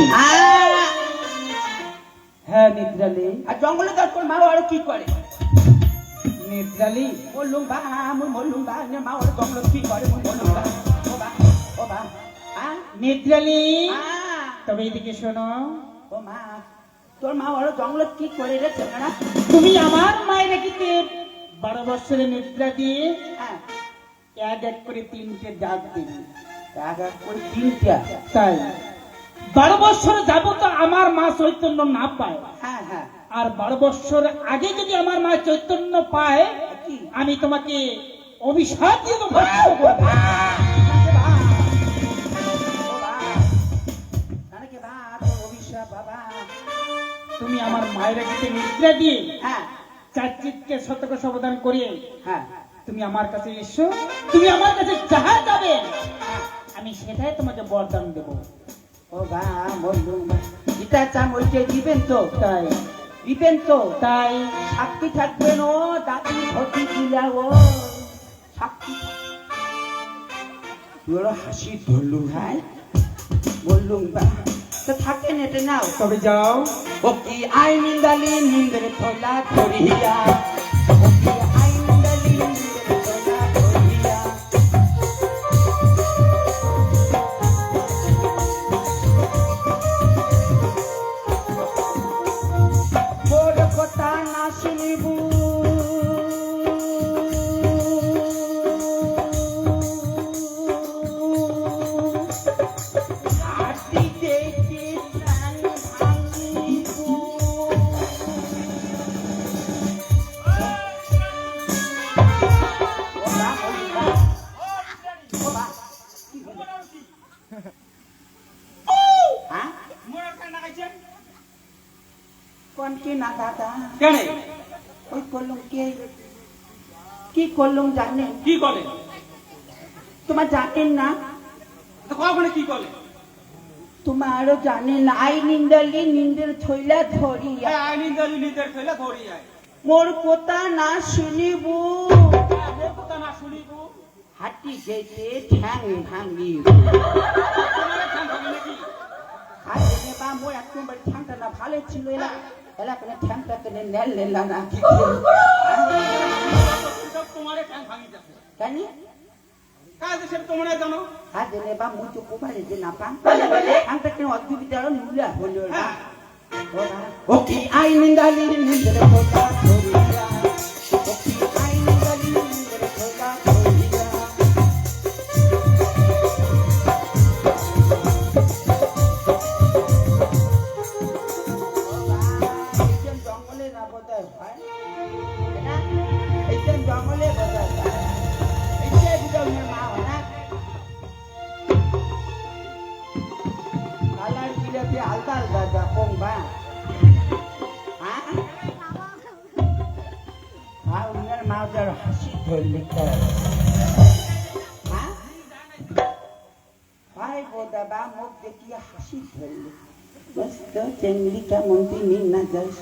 আসি। হ্যাঁ নিদ্রালি। আর জঙ্গলে তো তোর মা আরো কি করে? নিদ্রালি বললুম বা আমি বললুম বা মা ওরা জঙ্গলে কি করে বললুম বা ও বা নিদ্রালি হ্যাঁ তবে এদিকে শোনো। ও মা তোর মা ওরা জঙ্গলে কি করে রে চেঙ্গা? তুমি আমার মায়ের রেখেতে 12 বছরের নিদ্রা দিয়ে হ্যাঁ এক এক করে 3টে ডাক দিবি। এক এক করে 3টা। তাই 12 বছর যাব তো আমার মা চৈতন্য না পায়। হ্যাঁ হ্যাঁ আর 12 বছর আগে যদি আমার মা চৈতন্য পায় কি আমি তোমাকে অভিশাপ দিয়ে ভস্ম করব। তুমি আমার মায়ের কাছে নিদ্রা দিয়ে হ্যাঁ চারচিৎকে সতর্ক সাবধান করিয়ে হ্যাঁ তুমি আমার কাছে এসো। তুমি আমার কাছে যাহা যাবে আমি সেটাই তোমাকে বরদান দেব। ও বা বললুম গীতা চা মইতে দিবেন তো? তাই দিবেন তো? তাই সাক্ষী থাকবেন ও দাদি ঘটি দিলা ও সাক্ষী। তোর হাসি ধরলুম ভাই বললুম বা তো থাকেন এটা নাও। তবে যাও। ও কি আই নিন্দালি নিন্দের থলা ধরিয়া ও কি আই নিন্দালি নিন্দের থলা ধরিয়া মোর কথা না শুনিবু হাতি দেখে প্রাণ ভাঙিবু। কোন কি না দাদা কেন ওই করলুম কি করলুম জানেন? কি করে তোমার জানেন না? তো কখনো কি করে? তোমার আরো জানেন আই নিন্দালি নিন্দের থইলা ধরিয়া হ্যাঁ নিন্দালি নিদের ফেলে ধরি যায়। মোর কথা না শুনিবু মোর কথা না শুনিব হাতি যেতে ঠ্যাং ভাঙিব। তোমার ঠান হবে নাকি? হাতে নেবা মোর একদম ঠ্যাংটা না ভালো ছিল এলা এলা করে ঠ্যাংটা কেনে নেল নেলা না কি সব তোমার ঠান ভাঙি যাবে। জানি কাজ সেটা তোমরা জানো। হাতে নেবা মুই তো কোবারে যে না পান ঠ্যাংটা কেন অদ্ভুত আর নুলা হলো না। ও কি আই নিন্দালি নিন্দের কথা ধরিয়া ও কি আই নিন্দালি নিন্দের কথা ধরিয়া জঙ্গলে না বোধহয় হয় না এইখান জঙ্গলে বোধহয় হয় এইটা বিদমের মা হয় না কালার গিলাতে আলতা আলতা যা কমবা হ্যাঁ হ্যাঁ উনার মা যার হাসি ধরলি হ্যাঁ ভাই বোধা বা মুখ দেখিয়ে হাসি ধরলি মস্ত চেংড়ি কেমন তিনি না যাস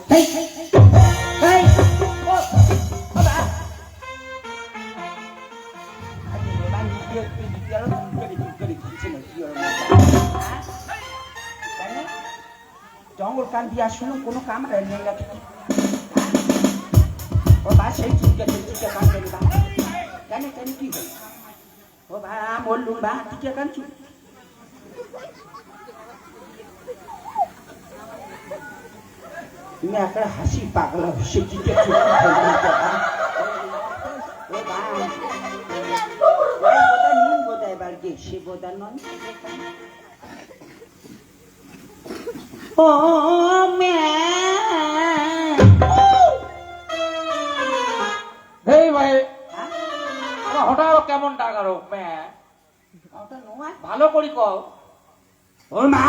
জঙ্গল কান দিয়া শুনো কোনো কাম ও বা সেই চুলকে কান করি বা কেন কেন কি হল ও বা বললুম বা টিকে কান চুল তুমি একটা হাসি পাগলা সে টিকে চুল ও বা নিম বোধহয় এবার গে সে বোধহয় নন ও ভাই হঠাৎ কেমন ডাকারো ভালো করি কও। ও মা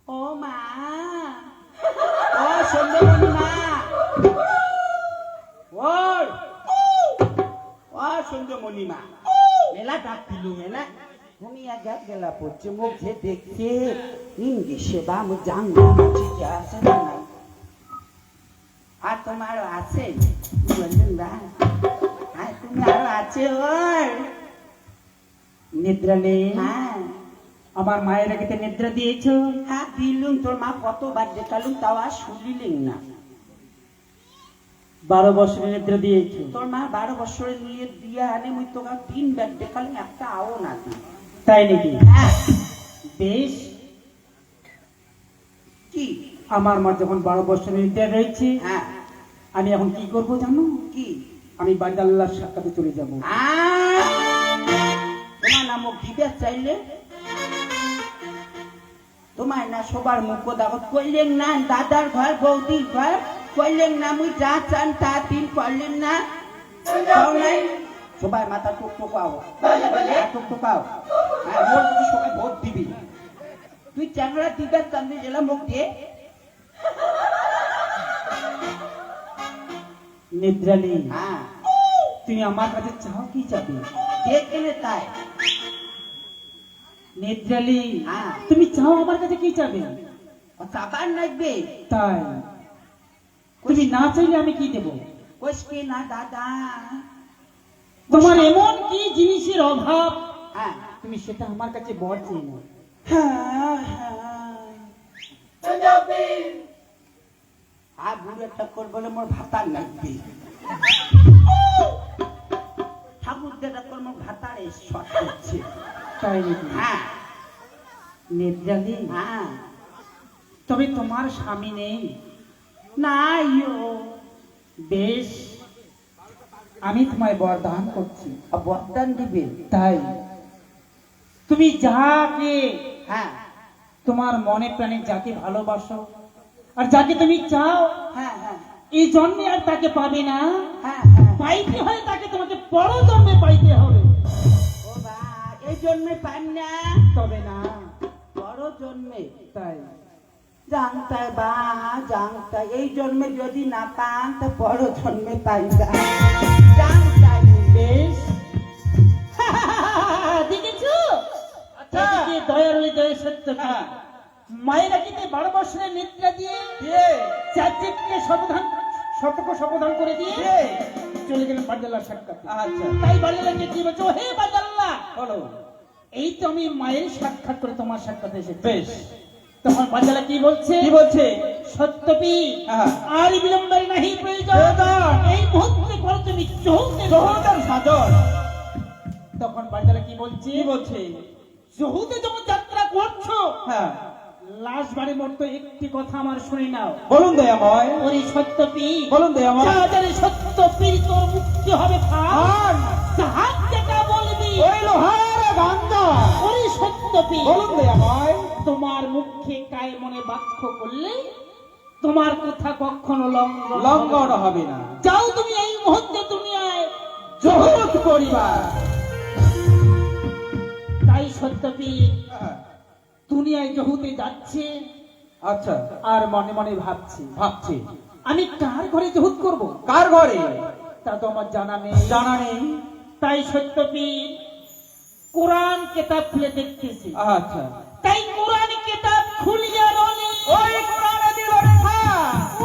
ও মা ও সুন্দরী মা ওর ও সুন্দরমণি মা মেলা ডাক দিল মেলা ঘুমিয়া যা গেলা পড়ছে মুখে দেখছে ইংলিশ সেবা আমি জানলাম ঠিক আছে না আর তোমার আছে বললেন না আর তুমি আরো আছে ওর নিদ্রা নেই হ্যাঁ আমার মায়ের আগে নিদ্রা দিয়েছো। হ্যাঁ দিলুম, তোর মা কতবার দেখালুম তাও আর শুনিলেন না। 12 বছরের নিদ্রা দিয়েছো। তোর মা 12 বছরের নিয়ে দিয়া আনে মুই তোকে 3 বার দেখালুম, একটা আও না দি। তাই নাকি? হ্যাঁ। বেশ, কি? আমার মা যখন 12 বছরের নিদ্রা রয়েছে, হ্যাঁ। আমি এখন কি করব জানো? কি? আমি বাড়ি আল্লাহর সাক্ষাতে চলে যাব। তোমার নাম দিবে চাইলে তোমার না সবার মুখ দাগত কইলেন না, দাদার ঘর বৌদির ঘর কইলেন না, মুই যা চান তা দিন করলেন না। সবাই মাথা টুকটুকাও, টুকটুকাও। ভোট দিবি, সবাই ভোট দিবি। তুই চ্যাংরা দিবে চান্দি জেলা মুখ দিয়ে নিদ্রালি, হ্যাঁ। তুমি আমার কাছে চাও কি চাবে? দেখলে তাই নিদ্রালি, হ্যাঁ। তুমি চাও আমার কাছে কি চাবে? চাবার লাগবে। তাই তুমি না চাইলে আমি কি দেব? কইসকে না দাদা, তোমার এমন কি জিনিসের অভাব, হ্যাঁ তুমি সেটা আমার কাছে বল চেয়ে নাও। আর বুড়ো ঠাকুর বলে মোর ভাতার লাগবে, ঠাকুর ঠাকুর মোর ভাতারে শর্ট করছে। তাই নাকি? হ্যাঁ নিদ্রালি, হ্যাঁ। তবে তোমার স্বামী নেই? নাই। বেশ, আমি তোমায় বরদান করছি। বরদান দিবে? তাই তুমি যাকে, হ্যাঁ তোমার মনে প্রাণে যাকে ভালোবাসো আর যাকে তুমি চাও, হ্যাঁ হ্যাঁ এই জন্মে আর তাকে পাবে না। হ্যাঁ হ্যাঁ। পাইতে হয় তাকে তোমাকে বড় জন্মে পাইতে হবে। ও বা, এই জন্মে পান না? তবে না, বড় জন্মে। তাই জানতাই বা, জানতাই এই জন্মে যদি না পান তো বড় জন্মে পাই না। জানতাই। বেশ, দেখেছো? এদিকে দয়ার ওই দয়া সত্য কি? মায়েরা কিন্তু 12 বছরের নিদ্রা দিয়ে চারদিককে সতর্ক করে দিয়ে চলে গেলেন বাদাল্লাহ সাক্ষাতে। আচ্ছা তাই বাদাল্লাহকে কি বলছো? হে বাদাল্লাহ, বলো। এই তো আমি মায়ের সাক্ষাৎ করে তোমার সাক্ষাতে এসেছি। বেশ, তখন বাদাল্লাহ কি বলছে? কি বলছে? সত্যপি, আর বিলম্বের নাহি প্রয়োজন, এই মুহূর্তে করো তুমি জহুদের সাজন। তখন বাদাল্লাহ কি বলছে? কি বলছে? জহুদে যখন যাত্রা করছো, হ্যাঁ লাশ বাড়ি মতো একটি কথা আমার শুনে নাও। বলুন দয়াময়, ওরে সত্যপি, বলুন দয়াময়। যাদের সত্যপির তোর মুক্তি হবে খান, সাহায্য যেটা বলবি ওই লোহার গান্দা। ওরে সত্যপি, বলুন দয়াময়। তোমার মুখে কায় মনে বাক্য করলে তোমার কথা কখনো লঙ্ঘন হবে না। যাও তুমি এই মুহূর্তে দুনিয়ায় জহুদ করিবা। তাই সত্যপি দুনিয়ায় জহুতে যাচ্ছে, আচ্ছা, আর মনে মনে ভাবছি আমি কার ঘরে জহুদ করব? কার ঘরে? তা তো আমার জানা নেই। জানা নেই। তাই সত্যপীর কোরআন কিতাব খুলে দেখতেছি। আচ্ছা, তাই কোরআন কিতাব খুলিয়া রলে ওই কোরআনে দিল লেখা,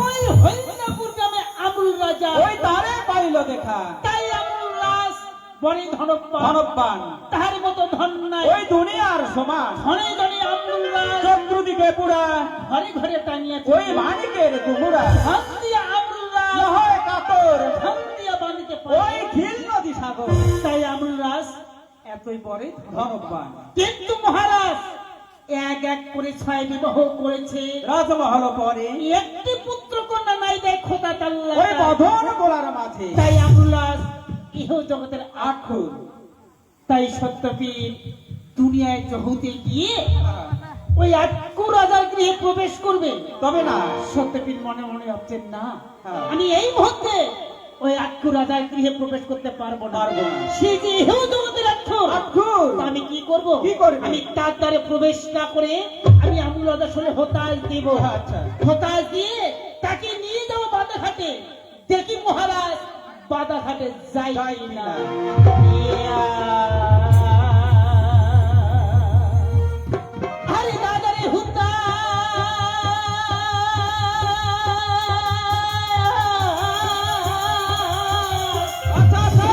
ওই হরিণাপুর গ্রামে আবুল রাজা, ওই তারে পাইল দেখা। তাই আবুল রাজ বড় ধনবান, তাহার মতো ধন নাই। ওই দুনিয়ার সমান। ধনে ধনে আবুল রাজ চতুর্দিকে পুরা, ঘরে ঘরে টানিয়া ওই মানিকের কুমুরা। ধন দিয়া আবুল রাজ নহয় কাতর, ধন দিয়া বাঁধিতে ওই পারে। খিল নদী সাগর। তাই আবুল রাজ এতই বড় ধনবান। কিন্তু মহারাজ এক এক করে 6 বিবাহ করেছে। রাজমহল পরে একটি পুত্র কন্যা নাই দেয় খোদা তাআলা। ওই বধন গোলার মাঝে। তাই আবুল রাজ ইহ জগতের আখুর। তাই সত্যপীর দুনিয়ায় জহুতে গিয়ে ওই আটকু রাজার গৃহে প্রবেশ করবে। তবে না, সত্যপীর মনে মনে ভাবছেন না, হ্যাঁ। আমি এই মুহূর্তে ওই আটকু রাজার গৃহে প্রবেশ করতে পারবো না। পারবো না। সে যে ইহ জগতের আটকুর, আখুর। তা আমি কি করব? কি করবি? আমি তার দ্বারে প্রবেশ না করে আমি আবুল রাজার সঙ্গে হতাশ দিব। আচ্ছা। হতাশ দিয়ে তাকে নিয়ে যাবো বাদাঘাটে। দেখি মহারাজ বাদাঘাটে যাই না। আরে দাদা রে হুতা, আচ্ছা আচ্ছা।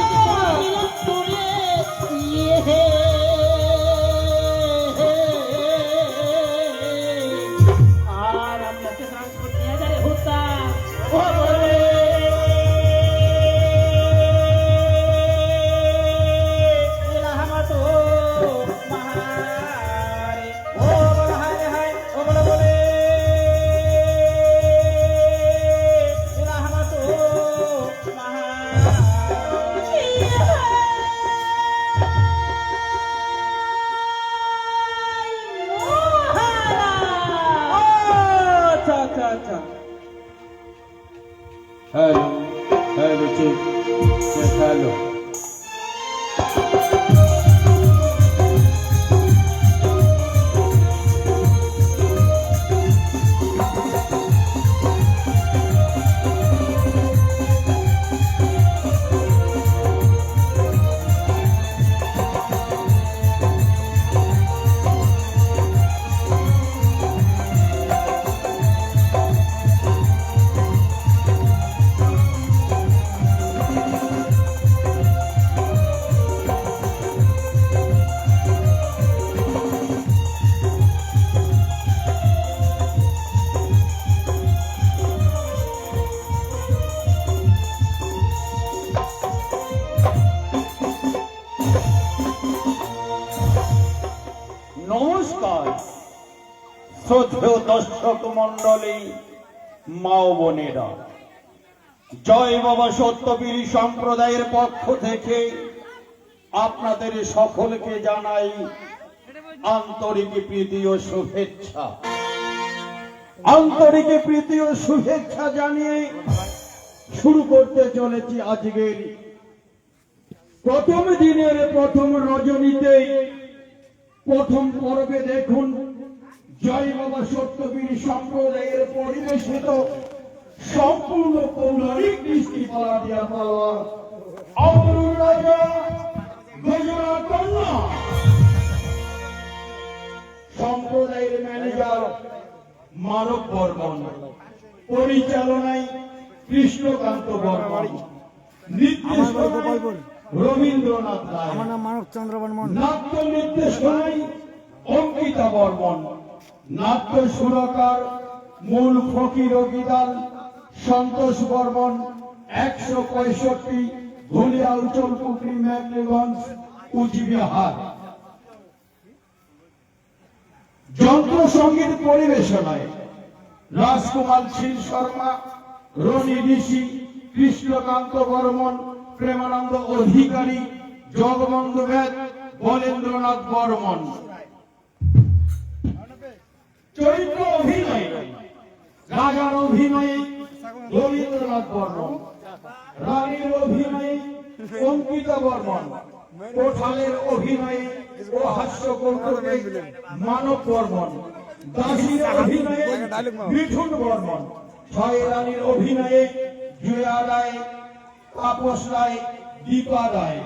Hello hello check check hello নমস্কার শ্রদ্ধেয় দর্শক মন্ডলী, মা ও বোনেরা, জয় বাবা সত্যবীর সম্প্রদায়ের পক্ষ থেকে আপনাদের সকলকে জানাই আন্তরিক প্রীতি ও শুভেচ্ছা। আন্তরিক প্রীতি ও শুভেচ্ছা জানিয়ে শুরু করতে চলেছি আজকের প্রথম দিনের প্রথম রজনীতে প্রথম পর্বে। দেখুন, জয় বাবা সত্যবীর সম্প্রদায়ের পরিবেশিত সম্পূর্ণ পৌরাণিক কৃষ্টি পালা দিয়া পালা অমরুর রাজা গুজরাট কন্যা সম্প্রদায়ের ম্যানেজার মানব বর্মন, পরিচালনায় কৃষ্ণকান্ত বর্মন, নির্দেশনায় রবীন্দ্রনাথ রায়, আমার নাম মানব চন্দ্র বর্মন, নাট্য নির্দেশনায় অঙ্কিতা বর্মন, নাট্য সুরকার মূল ফকির ও গিদাল সন্তোষ বর্মন, 165 ধুলিয়াল চৌপুকুরি মেঘলিগঞ্জ কুচবিহার। যন্ত্র সঙ্গীত পরিবেশনায় রাজকুমার শীল শর্মা, রনি ঋষি, কৃষ্ণকান্ত বর্মন, প্রেমানন্দ অধিকারী, জগবন্ধু বেদ, বলেন্দ্রনাথ বর্মন। চরিত্র অভিনয় রাজার অভিনয়ে রবীন্দ্রনাথ বর্মন, রানীর অভিনয়ে অঙ্কিতা বর্মন, কোঠালের অভিনয়ে ও হাস্য কৌতুকে মানব বর্মন, দাসীর অভিনয়ে মিঠুন বর্মন, ছয় রানীর অভিনয়ে জয়া রায়, তাপস রায়, দীপা রায়।